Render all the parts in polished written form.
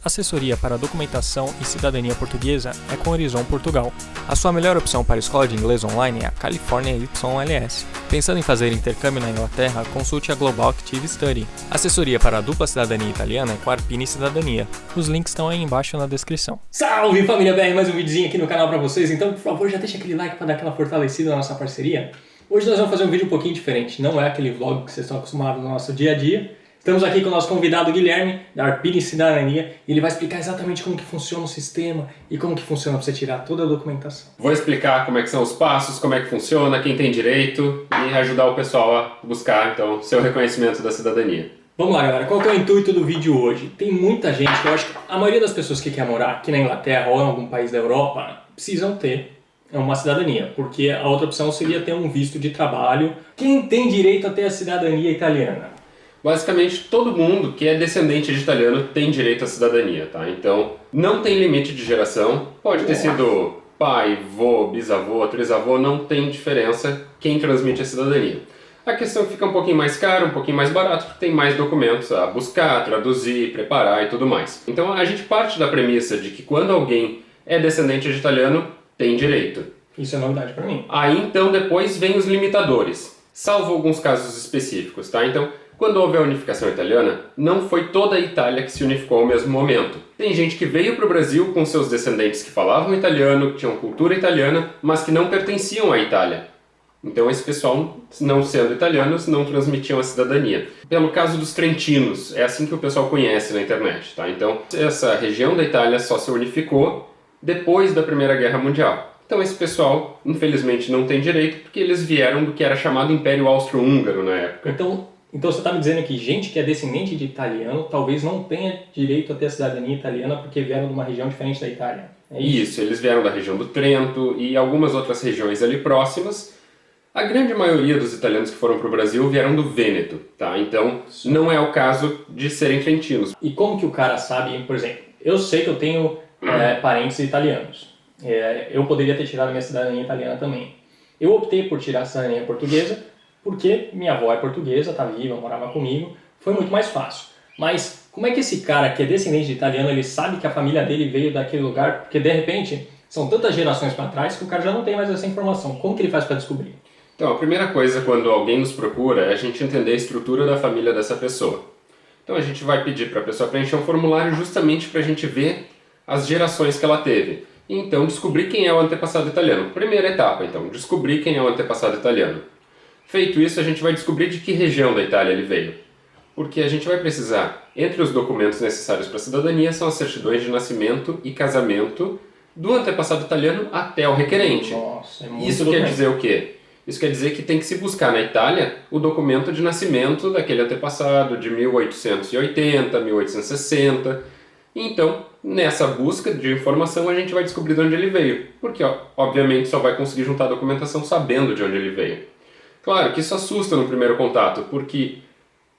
Assessoria para documentação e cidadania portuguesa é com Horizon Portugal. A sua melhor opção para a escola de inglês online é a California YLS. Pensando em fazer intercâmbio na Inglaterra, consulte a Global Active Study. Assessoria para a dupla cidadania italiana é com a Arpini Cidadania. Os links estão aí embaixo na descrição. Salve família BR, mais um videozinho aqui no canal para vocês. Então, por favor, já deixa aquele like para dar aquela fortalecida na nossa parceria. Hoje nós vamos fazer um vídeo um pouquinho diferente. Não é aquele vlog que vocês estão acostumados no nosso dia a dia. Estamos aqui com o nosso convidado Guilherme, da Arpini Cidadania, e ele vai explicar exatamente como que funciona o sistema e como que funciona para você tirar toda a documentação. Vou explicar como é que são os passos, como é que funciona, quem tem direito e ajudar o pessoal a buscar, então, seu reconhecimento da cidadania. Vamos lá, galera. Qual que é o intuito do vídeo hoje? Tem muita gente, eu acho que a maioria das pessoas que quer morar aqui na Inglaterra ou em algum país da Europa precisam ter uma cidadania, porque a outra opção seria ter um visto de trabalho. Quem tem direito a ter a cidadania italiana? Basicamente, todo mundo que é descendente de italiano tem direito à cidadania, tá? Então, não tem limite de geração. Pode ter sido pai, vô, bisavô, trisavô, não tem diferença quem transmite a cidadania. A questão fica um pouquinho mais caro, um pouquinho mais barato, porque tem mais documentos a buscar, traduzir, preparar e tudo mais. Então, a gente parte da premissa de que quando alguém é descendente de italiano, tem direito. Isso é novidade para mim. Aí, então, depois vem os limitadores, salvo alguns casos específicos, tá? Então, quando houve a unificação italiana, não foi toda a Itália que se unificou ao mesmo momento. Tem gente que veio para o Brasil com seus descendentes que falavam italiano, que tinham cultura italiana, mas que não pertenciam à Itália. Então esse pessoal, não sendo italianos, não transmitiam a cidadania. Pelo caso dos trentinos, é assim que o pessoal conhece na internet, tá? Então essa região da Itália só se unificou depois da Primeira Guerra Mundial. Então esse pessoal, infelizmente, não tem direito porque eles vieram do que era chamado Império Austro-Húngaro na época. Então você está me dizendo que gente que é descendente de italiano talvez não tenha direito a ter a cidadania italiana porque vieram de uma região diferente da Itália. É isso? Isso, eles vieram da região do Trento e algumas outras regiões ali próximas. A grande maioria dos italianos que foram para o Brasil vieram do Vêneto, tá? Então não é o caso de serem trentinos. E como que o cara sabe, por exemplo, eu sei que eu tenho parentes italianos. Eu poderia ter tirado a minha cidadania italiana também. Eu optei por tirar a cidadania portuguesa porque minha avó é portuguesa, tá viva, morava comigo, foi muito mais fácil. Mas como é que esse cara que é descendente de italiano, ele sabe que a família dele veio daquele lugar? Porque de repente são tantas gerações para trás que o cara já não tem mais essa informação. Como que ele faz para descobrir? Então a primeira coisa quando alguém nos procura é a gente entender a estrutura da família dessa pessoa. Então a gente vai pedir para a pessoa preencher um formulário justamente para a gente ver as gerações que ela teve. E então descobrir quem é o antepassado italiano. Primeira etapa, então, descobrir quem é o antepassado italiano. Feito isso, a gente vai descobrir de que região da Itália ele veio. Porque a gente vai precisar, entre os documentos necessários para a cidadania, são as certidões de nascimento e casamento do antepassado italiano até o requerente. Nossa, é muito Isso quer dizer o quê? Isso quer dizer que tem que se buscar na Itália o documento de nascimento daquele antepassado de 1880, 1860. Então, nessa busca de informação, a gente vai descobrir de onde ele veio. Porque, obviamente, só vai conseguir juntar a documentação sabendo de onde ele veio. Claro que isso assusta no primeiro contato, porque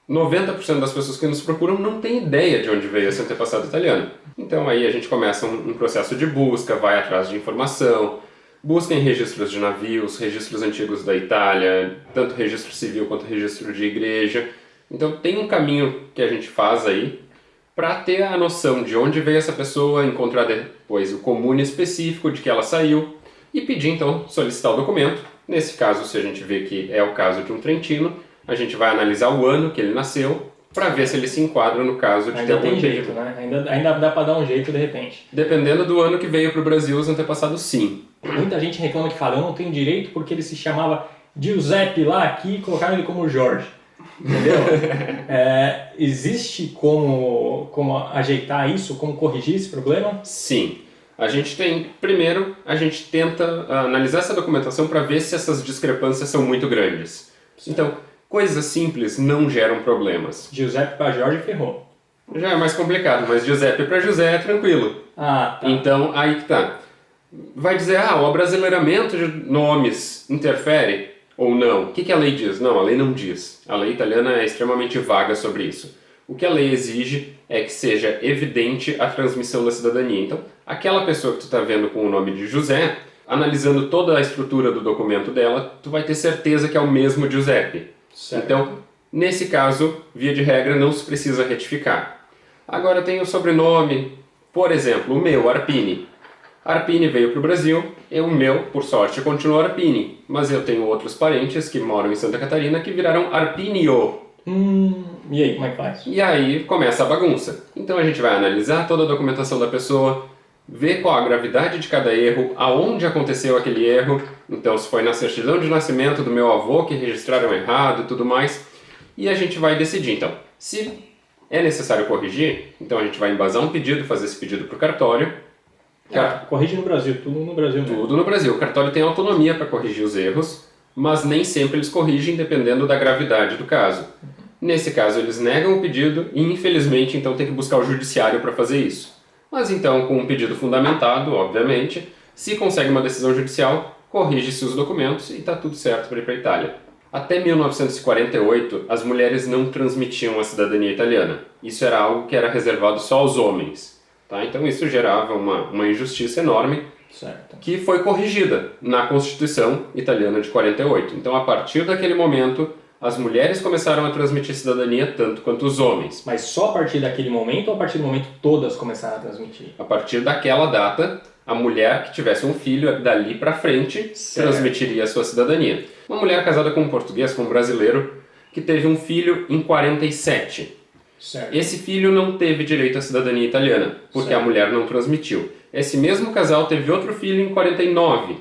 90% das pessoas que nos procuram não tem ideia de onde veio esse antepassado italiano. Então aí a gente começa um processo de busca, vai atrás de informação, busca em registros de navios, registros antigos da Itália, tanto registro civil quanto registro de igreja. Então tem um caminho que a gente faz aí para ter a noção de onde veio essa pessoa, encontrar depois o comune específico de que ela saiu e pedir então solicitar o documento. Nesse caso, se a gente vê que é o caso de um trentino, a gente vai analisar o ano que ele nasceu para ver se ele se enquadra no caso de ter algum tem jeito, né? Ainda dá para dar um jeito de repente. Dependendo do ano que veio para o Brasil, os antepassados sim. Muita gente reclama que fala, eu não tenho direito porque ele se chamava Giuseppe lá aqui e colocaram ele como Jorge. Entendeu? Existe como ajeitar isso, como corrigir esse problema? Sim. Primeiro, a gente tenta analisar essa documentação para ver se essas discrepâncias são muito grandes. Então, coisas simples não geram problemas. Giuseppe para Jorge ferrou. Já é mais complicado, mas Giuseppe para José é tranquilo. Ah, tá. Então, aí que tá. Vai dizer, o abrasileiramento de nomes interfere ou não? O que a lei diz? Não, a lei não diz. A lei italiana é extremamente vaga sobre isso. O que a lei exige é que seja evidente a transmissão da cidadania. Então, aquela pessoa que tu está vendo com o nome de José, analisando toda a estrutura do documento dela, tu vai ter certeza que é o mesmo Giuseppe. Certo. Então, nesse caso, via de regra, não se precisa retificar. Agora tem o sobrenome, por exemplo, o meu, Arpini. Arpini veio para o Brasil, e o meu, por sorte, continuou Arpini. Mas eu tenho outros parentes que moram em Santa Catarina que viraram Arpinio. E aí, como é que faz? E aí começa a bagunça. Então a gente vai analisar toda a documentação da pessoa, ver qual a gravidade de cada erro, aonde aconteceu aquele erro. Então se foi na certidão de nascimento do meu avô que registraram errado e tudo mais. E a gente vai decidir, então, se é necessário corrigir, então a gente vai embasar um pedido, fazer esse pedido para o cartório. Corrige no Brasil, tudo no Brasil mesmo. Tudo no Brasil. O cartório tem autonomia para corrigir os erros, mas nem sempre eles corrigem dependendo da gravidade do caso. Nesse caso, eles negam o pedido e, infelizmente, então tem que buscar o judiciário para fazer isso. Mas então, com um pedido fundamentado, obviamente, se consegue uma decisão judicial, corrige-se os documentos e está tudo certo para ir para a Itália. Até 1948, as mulheres não transmitiam a cidadania italiana. Isso era algo que era reservado só aos homens. Tá? Então isso gerava uma injustiça enorme, certo, que foi corrigida na Constituição italiana de 48. Então, a partir daquele momento, as mulheres começaram a transmitir cidadania tanto quanto os homens. Mas só a partir daquele momento ou a partir do momento todas começaram a transmitir? A partir daquela data, a mulher que tivesse um filho dali para frente transmitiria a sua cidadania. Uma mulher casada com um português, com um brasileiro, que teve um filho em 47. Certo. Esse filho não teve direito à cidadania italiana, porque a mulher não transmitiu. Esse mesmo casal teve outro filho em 49.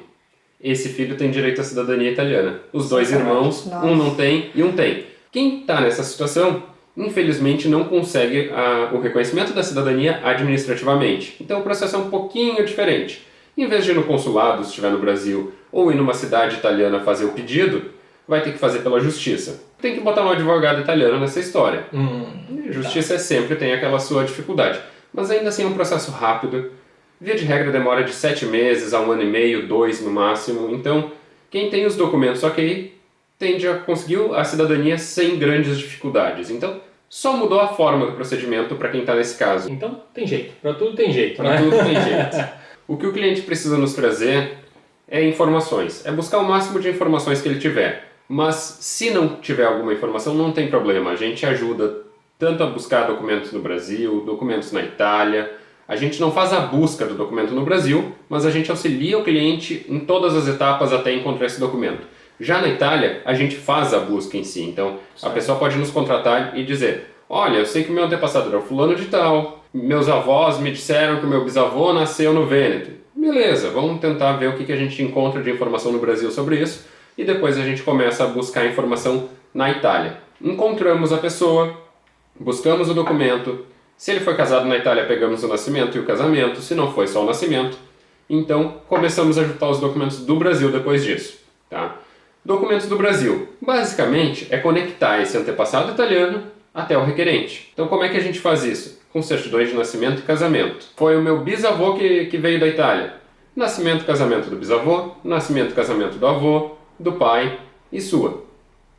Esse filho tem direito à cidadania italiana. Os dois irmãos, um não tem e um tem. Quem está nessa situação, infelizmente, não consegue o reconhecimento da cidadania administrativamente. Então o processo é um pouquinho diferente. Em vez de ir no consulado, se estiver no Brasil, ou ir numa cidade italiana fazer o pedido, vai ter que fazer pela justiça. Tem que botar um advogado italiano nessa história. Justiça sempre tem aquela sua dificuldade. Mas ainda assim é um processo rápido. Via de regra demora de 7 meses a 1 ano e meio, 2 no máximo. Então, quem tem os documentos ok, tende a conseguir a cidadania sem grandes dificuldades. Então, só mudou a forma do procedimento para quem está nesse caso. Então, tem jeito. Para tudo tem jeito, né? Para tudo tem jeito. O que o cliente precisa nos trazer é informações. É buscar o máximo de informações que ele tiver. Mas, se não tiver alguma informação, não tem problema. A gente ajuda tanto a buscar documentos no Brasil, documentos na Itália. A gente não faz a busca do documento no Brasil, mas a gente auxilia o cliente em todas as etapas até encontrar esse documento. Já na Itália, a gente faz a busca em si. Então, a pessoa pode nos contratar e dizer: olha, eu sei que o meu antepassado era o fulano de tal, meus avós me disseram que o meu bisavô nasceu no Vêneto. Beleza, vamos tentar ver o que a gente encontra de informação no Brasil sobre isso e depois a gente começa a buscar informação na Itália. Encontramos a pessoa, buscamos o documento. Se ele foi casado na Itália, pegamos o nascimento e o casamento. Se não foi só o nascimento, então começamos a juntar os documentos do Brasil depois disso. Tá? Documentos do Brasil, basicamente, é conectar esse antepassado italiano até o requerente. Então como é que a gente faz isso? Com certidões de nascimento e casamento. Foi o meu bisavô que veio da Itália. Nascimento e casamento do bisavô, nascimento e casamento do avô, do pai e sua.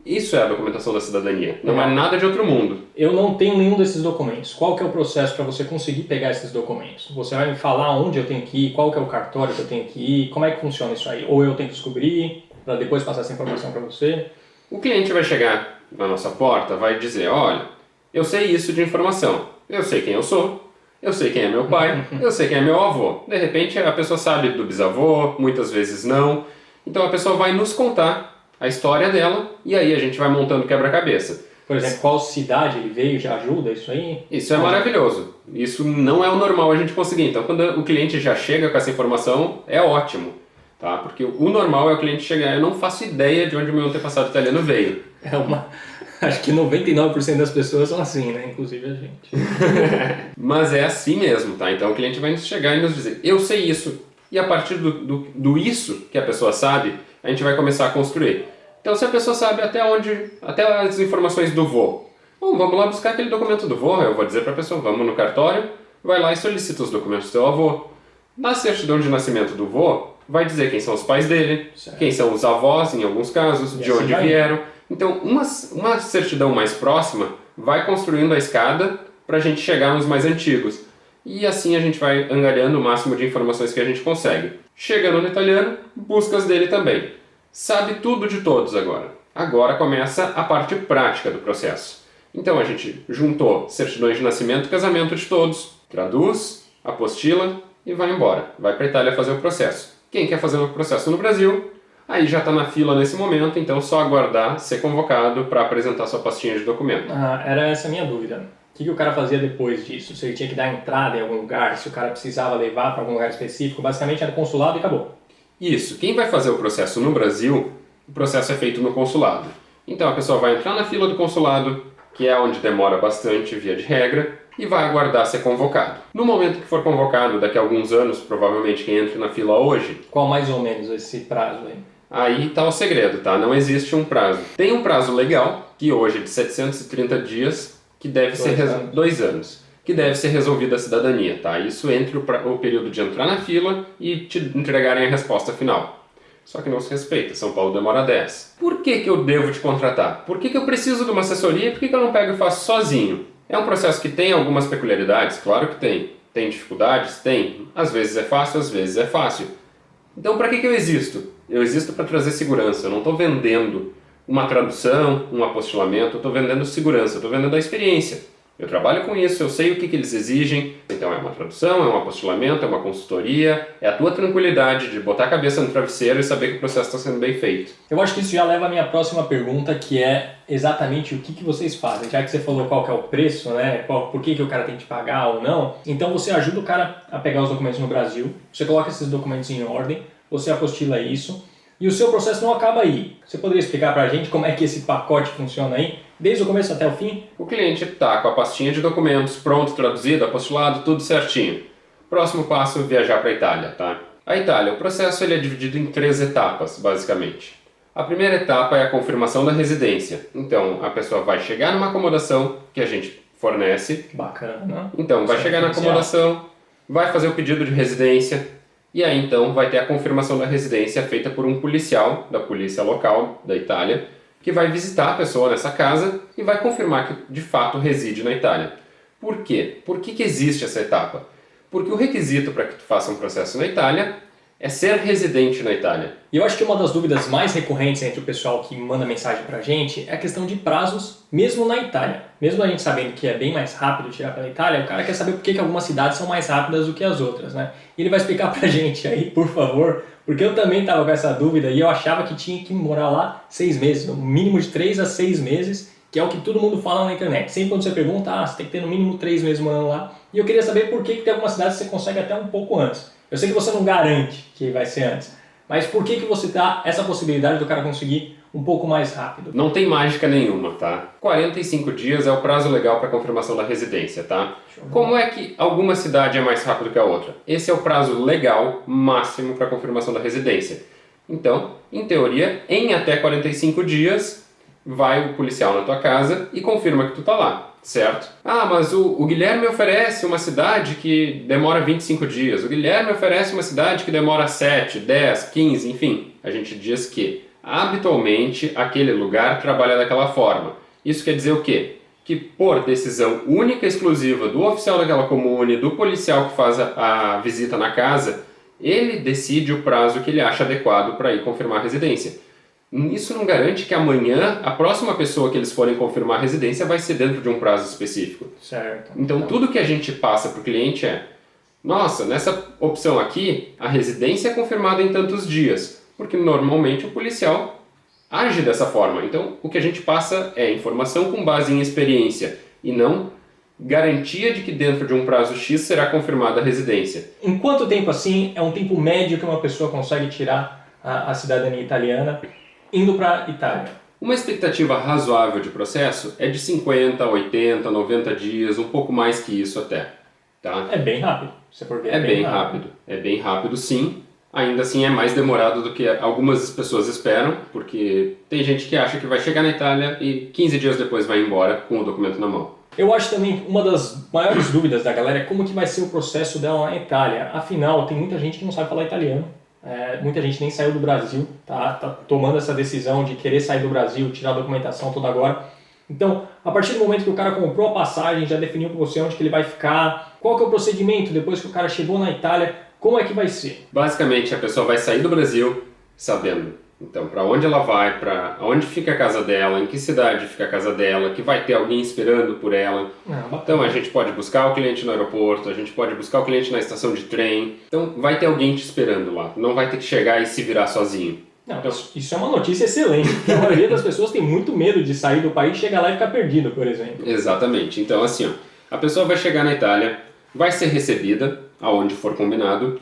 Isso é a documentação da cidadania. Não é nada de outro mundo. Eu não tenho nenhum desses documentos. Qual que é o processo para você conseguir pegar esses documentos? Você vai me falar onde eu tenho que ir, qual que é o cartório que eu tenho que ir, como é que funciona isso aí? Ou eu tenho que descobrir para depois passar essa informação para você? O cliente vai chegar na nossa porta, vai dizer: olha, eu sei isso de informação. Eu sei quem eu sou, eu sei quem é meu pai, eu sei quem é meu avô. De repente a pessoa sabe do bisavô, muitas vezes não. Então a pessoa vai nos contar a história dela e aí a gente vai montando quebra-cabeça. Por exemplo, qual cidade ele veio, já ajuda isso aí? Isso é maravilhoso. Isso não é o normal a gente conseguir. Então quando o cliente já chega com essa informação, é ótimo. Tá? Porque o normal é o cliente chegar: eu não faço ideia de onde o meu antepassado italiano veio. Acho que 99% das pessoas são assim, né? Inclusive a gente. Mas é assim mesmo, tá? Então o cliente vai chegar e nos dizer: eu sei isso. E a partir do isso que a pessoa sabe, a gente vai começar a construir. Então se a pessoa sabe até as informações do vô, bom, vamos lá buscar aquele documento do vô. Eu vou dizer para a pessoa: vamos no cartório, vai lá e solicita os documentos do seu avô. Na certidão de nascimento do vô, vai dizer quem são os pais dele, certo, quem são os avós, em alguns casos, de onde vieram. Então, uma certidão mais próxima vai construindo a escada para a gente chegar nos mais antigos. E assim a gente vai angariando o máximo de informações que a gente consegue. Chegando no italiano, buscas dele também. Sabe tudo de todos agora. Agora começa a parte prática do processo. Então a gente juntou certidões de nascimento e casamento de todos, traduz, apostila e vai embora. Vai para a Itália fazer o processo. Quem quer fazer o processo no Brasil, aí já está na fila nesse momento, então só aguardar ser convocado para apresentar sua pastinha de documento. Era essa a minha dúvida. O que o cara fazia depois disso? Se ele tinha que dar entrada em algum lugar, se o cara precisava levar para algum lugar específico, basicamente era consulado e acabou. Isso. Quem vai fazer o processo no Brasil, o processo é feito no consulado. Então a pessoa vai entrar na fila do consulado, que é onde demora bastante, via de regra, e vai aguardar ser convocado. No momento que for convocado, daqui a alguns anos, provavelmente quem entra na fila hoje... Qual mais ou menos esse prazo aí? Aí está o segredo, tá? Não existe um prazo. Tem um prazo legal, que hoje é de 730 dias, que deve ser... 2 anos. Que deve ser resolvida a cidadania, tá? Isso entre o período de entrar na fila e te entregarem a resposta final. Só que não se respeita, São Paulo demora 10. Por que eu devo te contratar? Por que eu preciso de uma assessoria e por que eu não pego e faço sozinho? É um processo que tem algumas peculiaridades? Claro que tem. Tem dificuldades? Tem. Às vezes é fácil, às vezes é fácil. Então para que eu existo? Eu existo para trazer segurança. Eu não estou vendendo uma tradução, um apostilamento, eu estou vendendo segurança, eu estou vendendo a experiência. Eu trabalho com isso, eu sei o que eles exigem, então é uma tradução, é um apostilamento, é uma consultoria, é a tua tranquilidade de botar a cabeça no travesseiro e saber que o processo está sendo bem feito. Eu acho que isso já leva à minha próxima pergunta, que é exatamente o que vocês fazem. Já que você falou qual que é o preço, né? Por que o cara tem que pagar ou não, então você ajuda o cara a pegar os documentos no Brasil, você coloca esses documentos em ordem, você apostila isso, e o seu processo não acaba aí. Você poderia explicar pra gente como é que esse pacote funciona aí, desde o começo até o fim? O cliente está com a pastinha de documentos pronto, traduzido, apostilado, tudo certinho. Próximo passo, viajar para a Itália, tá? A Itália, o processo ele é dividido em 3 etapas, basicamente. A primeira etapa é a confirmação da residência. Então, a pessoa vai chegar numa acomodação que a gente fornece. Bacana, né? Então, vai chegar na acomodação, vai fazer o pedido de residência, e aí então vai ter a confirmação da residência feita por um policial da polícia local da Itália, que vai visitar a pessoa nessa casa e vai confirmar que de fato reside na Itália. Por quê? Por que existe essa etapa? Porque o requisito para que tu faça um processo na Itália é ser residente na Itália. E eu acho que uma das dúvidas mais recorrentes entre o pessoal que manda mensagem pra gente é a questão de prazos, mesmo na Itália. Mesmo a gente sabendo que é bem mais rápido tirar pela Itália, o cara quer saber por que algumas cidades são mais rápidas do que as outras, né? E ele vai explicar pra gente aí, por favor, porque eu também estava com essa dúvida e eu achava que tinha que morar lá 6 meses, no mínimo de 3 a 6 meses, que é o que todo mundo fala na internet. Sempre quando você pergunta, você tem que ter no mínimo 3 meses morando lá. E eu queria saber por que tem algumas cidades que você consegue até um pouco antes. Eu sei que você não garante que vai ser antes, mas por que você dá essa possibilidade do cara conseguir um pouco mais rápido? Não tem mágica nenhuma, tá? 45 dias é o prazo legal para confirmação da residência, tá? Como é que alguma cidade é mais rápido que a outra? Esse é o prazo legal máximo para confirmação da residência. Então, em teoria, em até 45 dias, vai o policial na tua casa e confirma que tu tá lá. Certo? Ah, mas o Guilherme oferece uma cidade que demora 25 dias. O Guilherme oferece uma cidade que demora 7, 10, 15, enfim. A gente diz que, habitualmente, aquele lugar trabalha daquela forma. Isso quer dizer o quê? Que por decisão única e exclusiva do oficial daquela comune, do policial que faz a visita na casa, ele decide o prazo que ele acha adequado para ir confirmar a residência. Isso não garante que amanhã a próxima pessoa que eles forem confirmar a residência vai ser dentro de um prazo específico. Certo. Então tudo que a gente passa para o cliente é: nossa, nessa opção aqui a residência é confirmada em tantos dias, porque normalmente o policial age dessa forma. Então o que a gente passa é informação com base em experiência e não garantia de que dentro de um prazo X será confirmada a residência. Em quanto tempo assim é um tempo médio que uma pessoa consegue tirar a cidadania italiana indo para a Itália? Uma expectativa razoável de processo é de 50, 80, 90 dias, um pouco mais que isso até. Tá? É bem rápido, se for ver. É bem rápido. É bem rápido, sim. Ainda assim é mais demorado do que algumas pessoas esperam, porque tem gente que acha que vai chegar na Itália e 15 dias depois vai embora com o documento na mão. Eu acho também uma das maiores dúvidas da galera é como que vai ser o processo dela na Itália. Afinal, tem muita gente que não sabe falar italiano. Muita gente nem saiu do Brasil, tá tomando essa decisão de querer sair do Brasil, tirar a documentação toda agora. Então, a partir do momento que o cara comprou a passagem, já definiu com você onde que ele vai ficar, qual que é o procedimento depois que o cara chegou na Itália, como é que vai ser? Basicamente, a pessoa vai sair do Brasil sabendo Então, para onde ela vai, para onde fica a casa dela, em que cidade fica a casa dela, que vai ter alguém esperando por ela. Então, a gente pode buscar o cliente no aeroporto, a gente pode buscar o cliente na estação de trem. Então, vai ter alguém te esperando lá. Não vai ter que chegar e se virar sozinho. Não, isso é uma notícia excelente, porque a maioria das pessoas tem muito medo de sair do país, chegar lá e ficar perdido, por exemplo. Exatamente. Então, assim, ó, a pessoa vai chegar na Itália, vai ser recebida, aonde for combinado,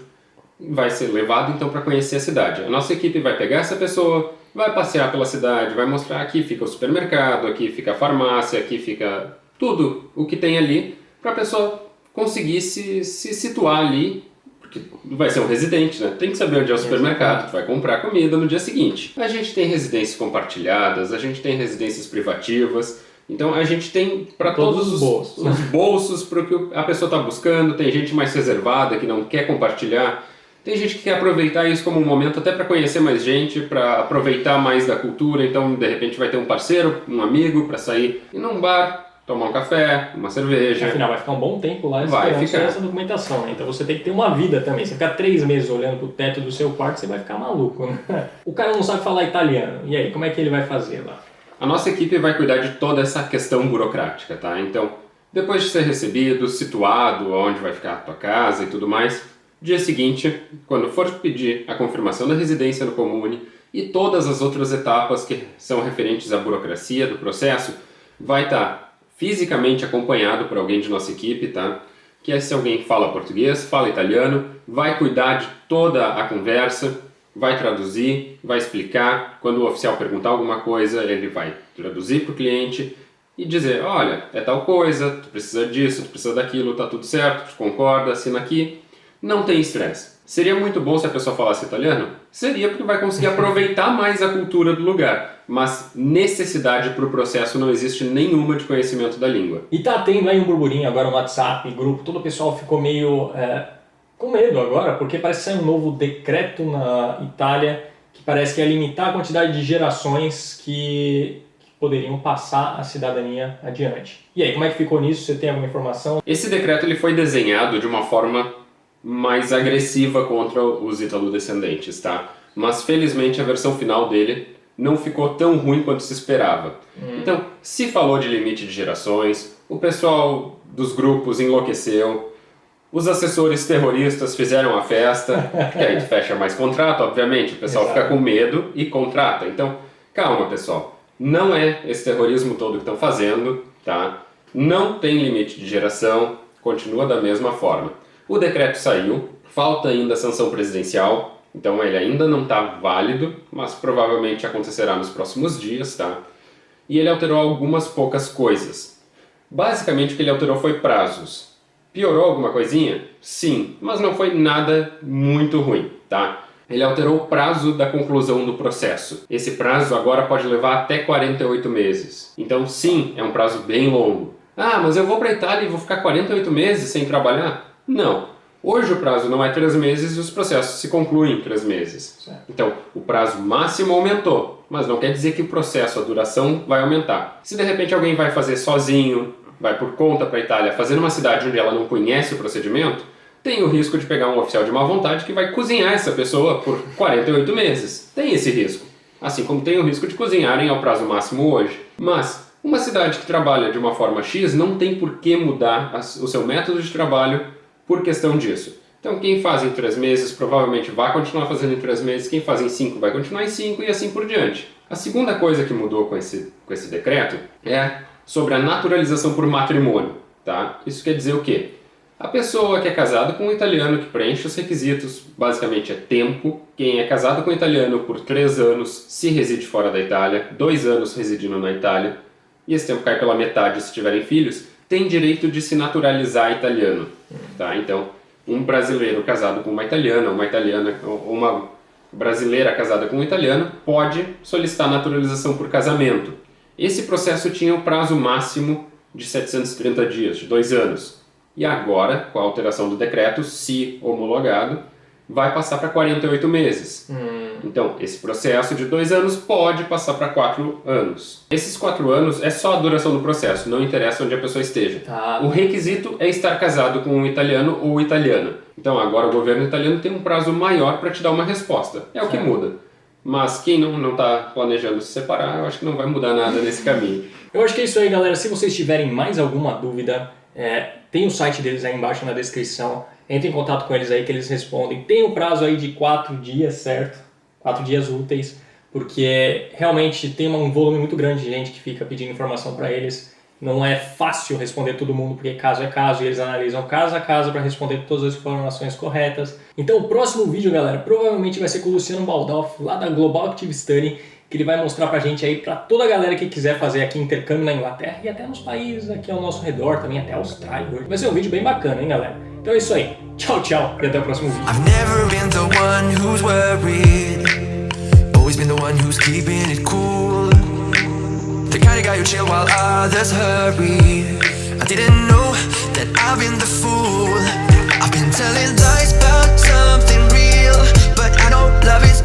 vai ser levado então para conhecer a cidade. A nossa equipe vai pegar essa pessoa, vai passear pela cidade, vai mostrar aqui fica o supermercado, aqui fica a farmácia, aqui fica tudo o que tem ali, para a pessoa conseguir se situar ali, porque vai ser um residente, né? Tem que saber onde é o supermercado, tu vai comprar comida no dia seguinte. A gente tem residências compartilhadas, a gente tem residências privativas, então a gente tem para todos os bolsos para o que a pessoa está buscando. Tem gente mais reservada que não quer compartilhar. Tem gente que quer aproveitar isso como um momento até para conhecer mais gente, para aproveitar mais da cultura. Então, de repente, vai ter um parceiro, um amigo para sair ir num bar, tomar um café, uma cerveja. Afinal, vai ficar um bom tempo lá esperando essa documentação, né? Então você tem que ter uma vida também. Se ficar 3 meses olhando pro teto do seu quarto, você vai ficar maluco, né? O cara não sabe falar italiano. E aí, como é que ele vai fazer lá? A nossa equipe vai cuidar de toda essa questão burocrática, tá? Então, depois de ser recebido, situado, onde vai ficar a tua casa e tudo mais, dia seguinte, quando for pedir a confirmação da residência no Comune e todas as outras etapas que são referentes à burocracia do processo, vai estar fisicamente acompanhado por alguém de nossa equipe, tá? Que é se alguém fala português, fala italiano, vai cuidar de toda a conversa, vai traduzir, vai explicar. Quando o oficial perguntar alguma coisa, ele vai traduzir para o cliente e dizer, olha, é tal coisa, tu precisa disso, tu precisa daquilo, tá tudo certo, tu concorda, assina aqui. Não tem estresse. Seria muito bom se a pessoa falasse italiano? Seria, porque vai conseguir aproveitar mais a cultura do lugar. Mas necessidade para o processo não existe nenhuma de conhecimento da língua. E tá tendo aí um burburinho agora no WhatsApp, grupo, todo o pessoal ficou meio com medo agora, porque parece ser um novo decreto na Itália que parece que ia limitar a quantidade de gerações que poderiam passar a cidadania adiante. E aí, como é que ficou nisso? Você tem alguma informação? Esse decreto ele foi desenhado de uma forma mais agressiva contra os italodescendentes, tá? Mas felizmente a versão final dele não ficou tão ruim quanto se esperava. Então, se falou de limite de gerações, o pessoal dos grupos enlouqueceu, os assessores terroristas fizeram a festa, que aí fecha mais contrato, obviamente, o pessoal fica com medo e contrata. Então, calma, pessoal, não é esse terrorismo todo que estão fazendo, tá? Não tem limite de geração, continua da mesma forma. O decreto saiu, falta ainda a sanção presidencial, então ele ainda não está válido, mas provavelmente acontecerá nos próximos dias, tá? E ele alterou algumas poucas coisas. Basicamente o que ele alterou foi prazos. Piorou alguma coisinha? Sim, mas não foi nada muito ruim, tá? Ele alterou o prazo da conclusão do processo. Esse prazo agora pode levar até 48 meses. Então sim, é um prazo bem longo. Ah, mas eu vou para a Itália e vou ficar 48 meses sem trabalhar? Não. Hoje o prazo não é 3 meses e os processos se concluem em 3 meses. Certo. Então, o prazo máximo aumentou, mas não quer dizer que o processo, a duração, vai aumentar. Se de repente alguém vai fazer sozinho, vai por conta para a Itália, fazer numa cidade onde ela não conhece o procedimento, tem o risco de pegar um oficial de má vontade que vai cozinhar essa pessoa por 48 meses. Tem esse risco. Assim como tem o risco de cozinharem ao prazo máximo hoje. Mas uma cidade que trabalha de uma forma X não tem por que mudar o seu método de trabalho por questão disso. Então quem faz em 3 meses provavelmente vai continuar fazendo em 3 meses, quem faz em 5 vai continuar em 5 e assim por diante. A segunda coisa que mudou com esse decreto é sobre a naturalização por matrimônio. Tá? Isso quer dizer o quê? A pessoa que é casada com um italiano que preenche os requisitos, basicamente é tempo. Quem é casado com um italiano por 3 anos se reside fora da Itália, 2 anos residindo na Itália, e esse tempo cai pela metade se tiverem filhos, tem direito de se naturalizar italiano. Tá? Então, um brasileiro casado com uma italiana, uma brasileira casada com um italiano, pode solicitar naturalização por casamento. Esse processo tinha um prazo máximo de 730 dias, de 2 anos. E agora, com a alteração do decreto, se homologado, vai passar para 48 meses. Então, esse processo de 2 anos pode passar para 4 anos. Esses 4 anos é só a duração do processo, não interessa onde a pessoa esteja. O requisito é estar casado com um italiano ou italiana. Então, agora o governo italiano tem um prazo maior para te dar uma resposta. É o que muda. Mas quem não está planejando se separar, eu acho que não vai mudar nada nesse caminho. Eu acho que é isso aí, galera. Se vocês tiverem mais alguma dúvida, tem o site deles aí embaixo na descrição. Entre em contato com eles aí que eles respondem. Tem um prazo aí de 4 dias, certo? 4 dias úteis, porque realmente tem um volume muito grande de gente que fica pedindo informação para eles. Não é fácil responder todo mundo, porque caso é caso, e eles analisam caso a caso para responder todas as informações corretas. Então o próximo vídeo, galera, provavelmente vai ser com o Luciano Baldorf, lá da Global Active Study, que ele vai mostrar pra gente aí, pra toda a galera que quiser fazer aqui intercâmbio na Inglaterra e até nos países aqui ao nosso redor, também até a Austrália. Vai ser um vídeo bem bacana, hein, galera? Então é isso aí. Tchau, tchau e até o próximo vídeo. I've never been the one who's worried, always been the one who's keeping it cool. The kind of guy who chill while others hurry. I didn't know that I've been the fool. I've been telling lies about something real, but I know love is